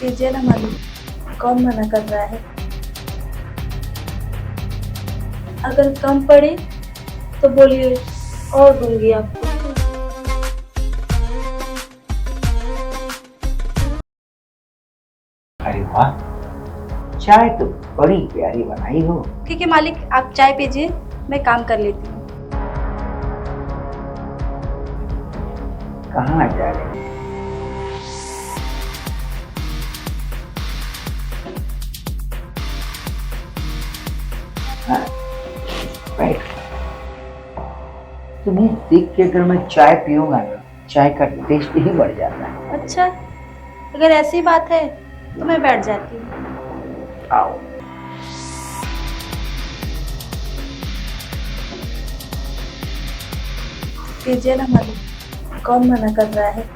कीजिए ना मालिक, कौन मना कर रहा है। अगर कम पड़े तो बोलिए, और दूंगी आपको। अरे वाह, चाय तो बड़ी प्यारी बनाई हो। ठीक है मालिक, आप चाय पीजिए, मैं काम कर लेती हूँ। कहाँ जा रहे हैं? हाँ, बैठ। तुम्हें देख के अगर मैं चाय पीऊंगा ना, चाय का टेस्ट ही बढ़ जाता है। अच्छा, अगर ऐसी बात है तो मैं बैठ जाती हूँ। आओ। कीजिए ना मालिक, कौन मना कर रहा है।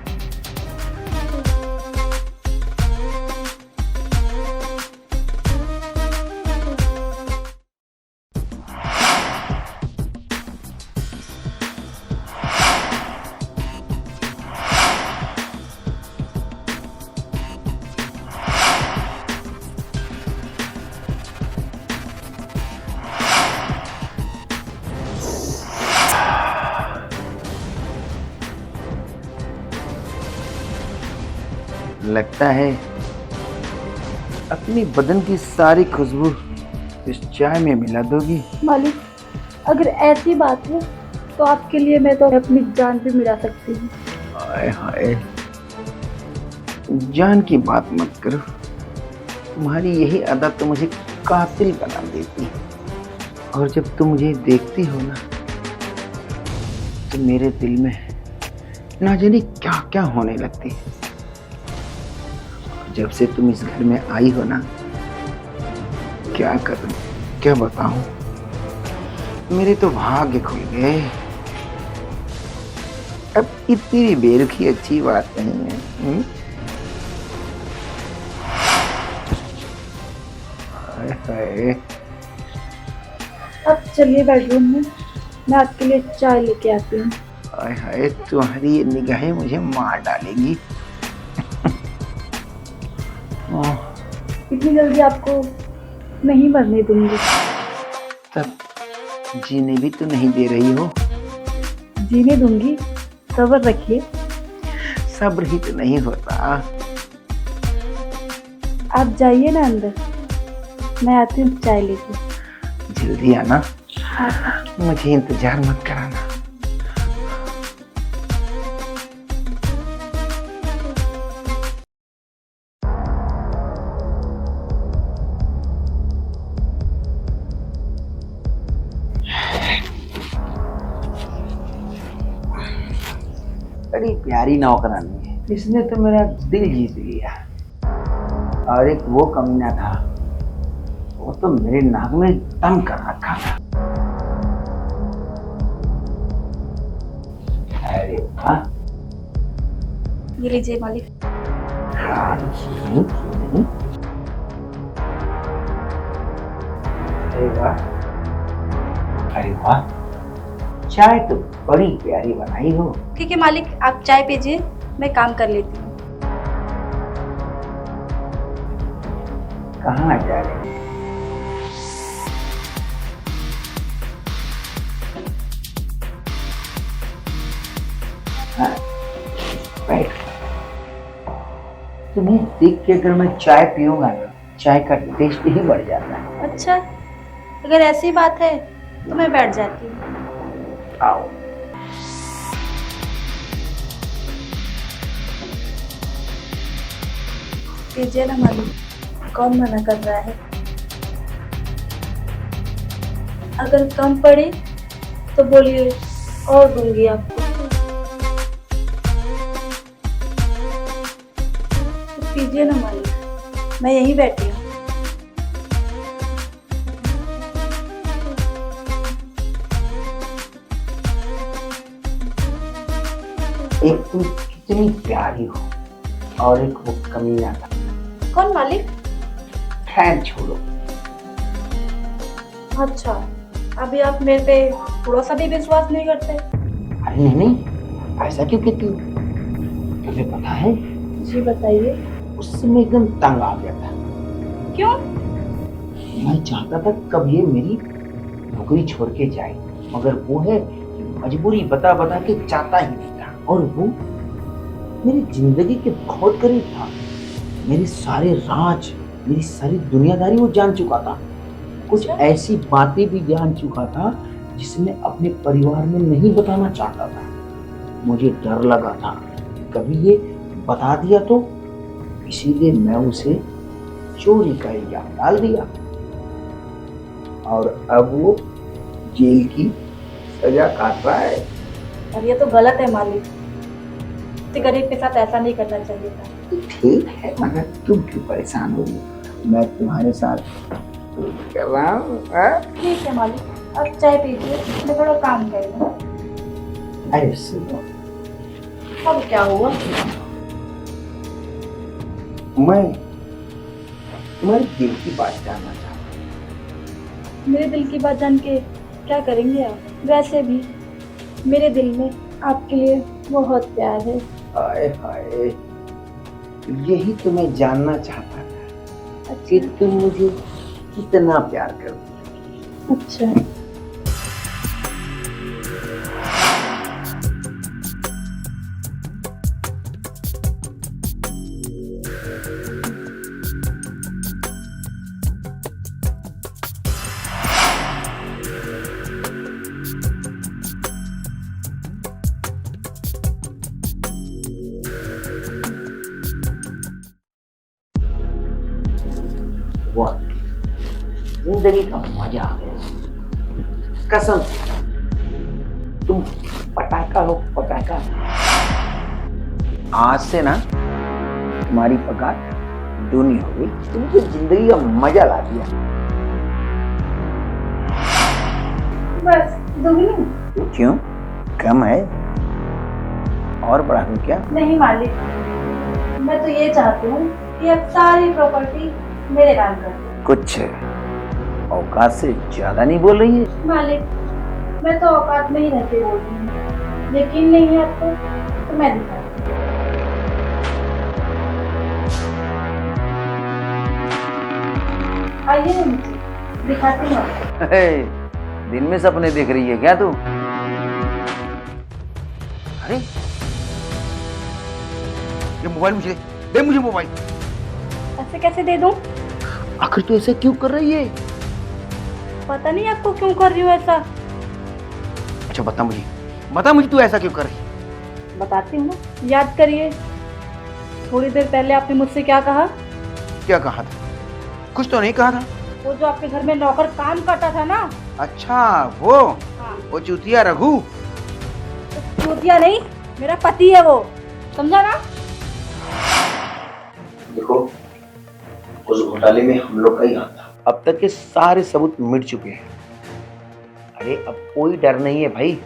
लगता है अपनी बदन की सारी खुशबू इस चाय में मिला दोगी। मालिक, अगर ऐसी बात है तो आपके लिए मैं तो अपनी जान भी मिला सकती हूँ। हाय हाय, जान की बात मत करो। तुम्हारी यही आदत तो मुझे कातिल बना देती है। और जब तुम मुझे देखती हो ना, तो मेरे दिल में ना जाने क्या क्या होने लगती है। जब से तुम इस घर में आई हो ना, क्या करूं, क्या बताऊं, मेरे तो भाग्य खुल गए। अब इतनी बेरुखी अच्छी बात नहीं है। हाय हाय। अब चलिए बेडरूम में, मैं आपके लिए चाय लेके आती हूँ। हाय हाय, तुम्हारी ये निगाहें मुझे मार डालेगी। इतनी जल्दी आपको नहीं मरने दूंगी। तब जीने भी तो नहीं दे रही हो। जीने दूंगी, सब्र रखिए। सब्र ही तो नहीं होता। आप जाइए ना अंदर, मैं आती हूँ चाय लेके। जल्दी आना, हाँ। मुझे इंतजार मत कराना। बड़ी प्यारी नौकरानी है, इसने तो मेरा दिल जीत लिया। और एक वो कमीना था, वो तो मेरे नाक में दम कर रखा था। अरे वाह। ये लीजिए मालिक। हाँ, अरे वाह, अरे वाह, चाय तो बड़ी प्यारी बनाई हो। ठीक है मालिक, आप चाय पीजिए, मैं काम कर लेती हूँ। कहाँ जा रहे हैं? हाँ, बैठ। तुम्हें देख के अगर मैं चाय पीऊंगा ना, चाय का टेस्ट ही बढ़ जाता है। अच्छा, अगर ऐसी बात है तो मैं बैठ जाती हूँ। आओ। कीजिए ना मालिक, कौन मना कर रहा है। अगर कम पड़े तो बोलिए, और दूंगी आपको। तो कीजिए ना मालिक, मैं यहीं बैठी हूँ। एक तुम कितनी प्यारी हो, और एक वो कमीना था। कौन मालिक? खैर छोड़ो। अच्छा, अभी आप मेरे पे थोड़ा सा भी विश्वास नहीं करते? अरे नहीं नहीं, ऐसा क्यों कहती हो? तुम्हें पता है, जी बताइए। उससे मैं एकदम तंग आ गया था। क्यों? मैं चाहता था कब ये मेरी नौकरी छोड़ के जाए, मगर वो है मजबूरी बता बता के चाहता ही नहीं था। और वो मेरी जिंदगी के बहुत करीब था। मेरे सारे राज, मेरी सारी दुनियादारी वो जान चुका था। कुछ ऐसी बातें भी जान चुका था जिसे मैं अपने परिवार में नहीं बताना चाहता था। मुझे डर लगा था कभी ये बता दिया तो, इसीलिए मैं उसे चोरी का इल्जाम डाल दिया और अब वो जेल की सजा काट रहा है। और ये तो गलत है मालिक, किसी गरीब के साथ ऐसा नहीं करना चाहिए था। ठीक है, मगर तुम क्यों परेशान हो रही? मैं तुम्हारे साथ कर रहा हूँ। ठीक है मालिक, अब चाय पीजिए, मैं थोड़ा काम कर रही हूँ। अरे सुनो, अब क्या हुआ? मैं तुम्हारे दिल की बात जानना चाहता हूँ। मेरे दिल की बात जान के क्या करेंगे आप? वैसे भी मेरे दिल में आपके लिए बहुत प्यार है। हाय हाय, यही तो मैं जानना चाहता था कि तुम मुझे कितना प्यार करती। अच्छा, वाह, जिंदगी का मजा आ गया कसम से। तुम पटाखा हो पटाखा। आज से ना तुम्हारी पगार दूनी हो गई। तुमको जिंदगी का मजा ला दिया। बस दुगनी? क्यों, कम है? और बढ़ा दूं क्या? नहीं मालिक, मैं तो ये चाहती हूँ कि अब सारी प्रॉपर्टी मेरे नाम कर दो। कुछ औकात से ज्यादा नहीं बोल रही है? मालिक, मैं तो औकात में ही रहते बोल रही हूँ। यकीन नहीं है आपको तो मैं दिखाती हूँ। आइए ना नीचे, दिखाती हूँ आपको। दिन में सपने देख रही है क्या तू? अरे ये मोबाइल मुझे दे, मुझे मोबाइल। ऐसे कैसे दे दूँ? आखिर तू ऐसा क्यों कर रही है? पता नहीं आपको क्यों कर रही हूँ ऐसा। अच्छा बता मुझे तू ऐसा क्यों कर रही है? बताती हूँ ना, याद करिए। थोड़ी देर पहले आपने मुझसे क्या कहा? क्या कहा था? कुछ तो नहीं कहा था। वो जो आपके घर में नौकर काम करता था ना। अच्छा वो? हाँ। वो चूतिया रघु? चूतिया नहीं, मेरा पति है वो, समझा ना? देखो, उस घोटाले में हम लोग का ही हाथ था। अब तक के सारे सबूत मिट चुके हैं। अरे अब कोई डर नहीं है भाई।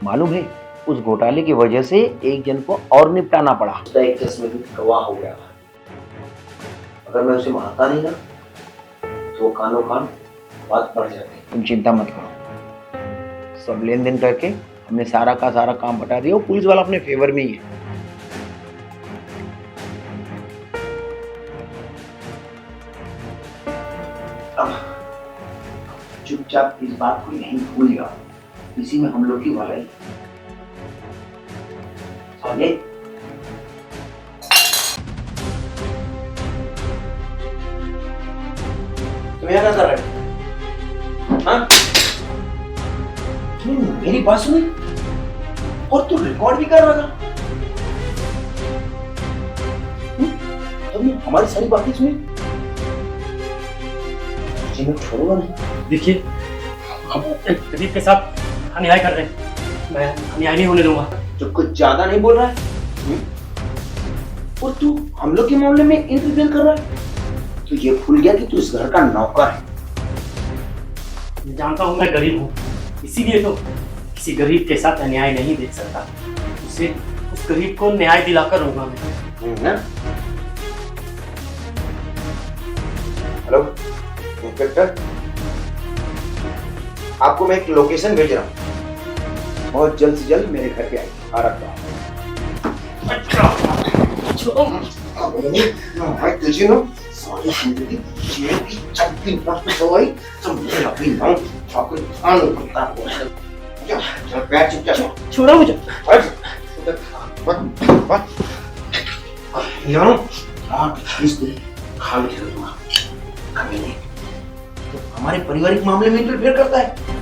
मालूम है, उस घोटाले की वजह से एक जन को और निपटाना पड़ा। उसका एक केस में भी गवाह हो गया था। अगर मैं उसे मारता नहीं ना तो वो कानों कान बात बढ़ जाती। तुम चिंता मत करो, सब लेन देन करके हमने सारा का सारा काम बता दिया। वो पुलिस वाला अपने फेवर में ही है। अब चुपचाप इस बात को यहीं भूल जाओ, इसी में हम लोग की भलाई। समझे? तुम यहाँ क्या कर रहे हो? हाँ? तुमने मेरी बात सुनी और तू रिकॉर्ड भी कर रहा था। तुमने हमारी सारी बातें सुनी। तुझे मैं छोड़ूंगा नहीं। देखिए, हम एक गरीब के साथ अन्याय कर रहे हैं। मैं अन्याय नहीं होने दूंगा। जो कुछ ज्यादा नहीं बोल रहा है और तू हम लोग के मामले में इंटरफेयर कर रहा है। तो ये भूल गया कि तू इस घर का नौकर है। मैं जानता हूँ मैं गरीब हूँ, इसीलिए तो किसी गरीब के साथ अन्याय नहीं देख सकता। उसे उस गरीब को न्याय दिलाकर रहूंगा मैं। हेलो इंस्पेक्टर, आपको मैं एक लोकेशन भेज रहा हूँ। बहुत जल्द से जल्द मेरे घर पे आइए। आ रहा हूँ। अच्छा। भाई तुझे ना सारी जिंदगी जेल की चक्की पर सोई तो मेरा भी ना चाकू आने पड़ता है। चल बैठ चुप छोड़ो मुझे। बस यार इस दिन खाल खेल दूंगा कभी नहीं तो हमारे पारिवारिक मामले में इंटरफेयर करता है।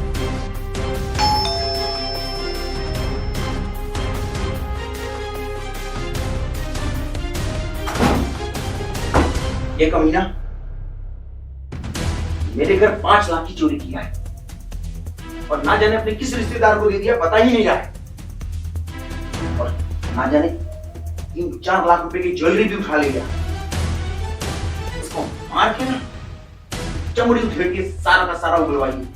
ये कमीना मेरे घर 5 लाख की चोरी किया है और ना जाने अपने किस रिश्तेदार को दे दिया पता ही नहीं जाए और ना जाने 3-4 लाख रुपए की ज्वेलरी भी उठा ले गया। उसको मार के ना चमड़ी उधेड़ के सारा का सारा उगलवाइए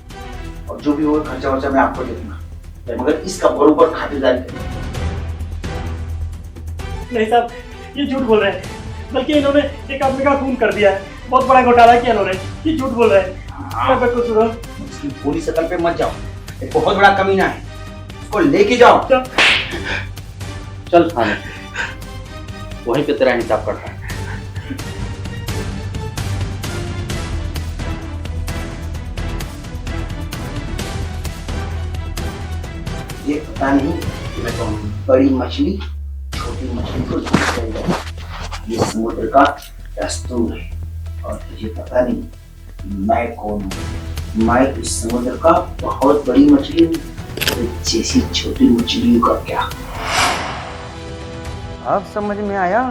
और जो भी होगा खर्चा वर्चा मैं आपको दे दूंगा मगर इसका बरोबर खातिरदारी करें। नहीं साहब, ये झूठ बोल रहे हैं, बल्कि इन्होंने एक आदमी का खून कर दिया है। बहुत बड़ा घोटाला किया इन्होंने, ये झूठ बोल रहे हैं। मैं बेकसूर हूं। इसकी पूरी शकल पे मत जाओ, ये बहुत बड़ा कमीना है, उसको लेके जाओ। चल थाने, वहीं पे तेरा हिसाब करता है। ये पता नहीं कि मैं तो बड़ी मछली छोटी मछली को जीत जाएगा। ये समुद्र का दस्तूर है और तुझे पता नहीं मैं कौन हूँ। मैं इस समुद्र का बहुत बड़ी मछली हूँ, तो जैसी छोटी मछलियों का क्या। अब समझ में आया,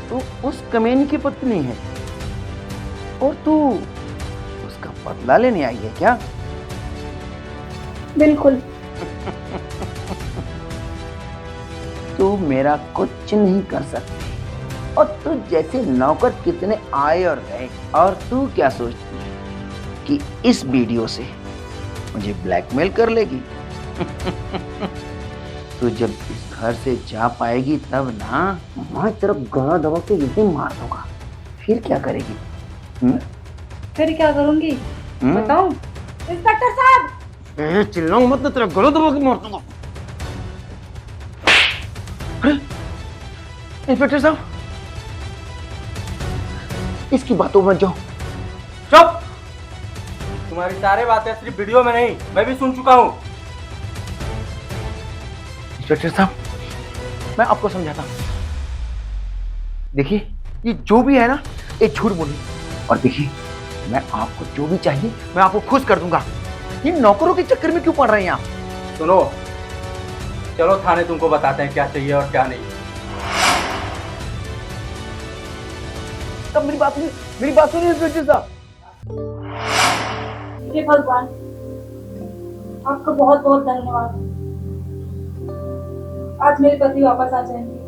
तू उस कमीने की पत्नी है और तू उसका बदला लेने आई है क्या? बिल्कुल। तू मेरा कुछ नहीं कर सकती और तू जैसे नौकर कितने आए और गए और तू क्या सोचती है कि इस वीडियो से मुझे ब्लैकमेल कर लेगी? तू जब इस घर से जा पाएगी तब ना मैं तरफ गला दबा के यही मार दूंगा, फिर क्या करेगी? फिर क्या करूंगी बताऊं? इंस्पेक्टर साहब, चिल्लाऊं मत तो तेरा गला दबा के मार दूंगा। इंस्पेक्टर साहब, इसकी बातों में जाओ। चुप! तुम्हारी सारी बातें सिर्फ वीडियो में नहीं, मैं भी सुन चुका हूँ। इंस्पेक्टर साहब, मैं आपको समझाता हूँ। देखिए, ये जो भी है ना, ये झूठ बोली और देखिए, मैं आपको जो भी चाहिए मैं आपको खुश कर दूंगा। ये नौकरों के चक्कर में क्यों पड़ रहे हैं आप? सुनो, चलो थाने, तुमको बताते हैं क्या चाहिए और क्या नहीं। तब मेरी बात सुनिए इंस्पेक्टर साहब। हे भगवान, आपका बहुत बहुत धन्यवाद। आज मेरे पति वापस आ जाएंगे।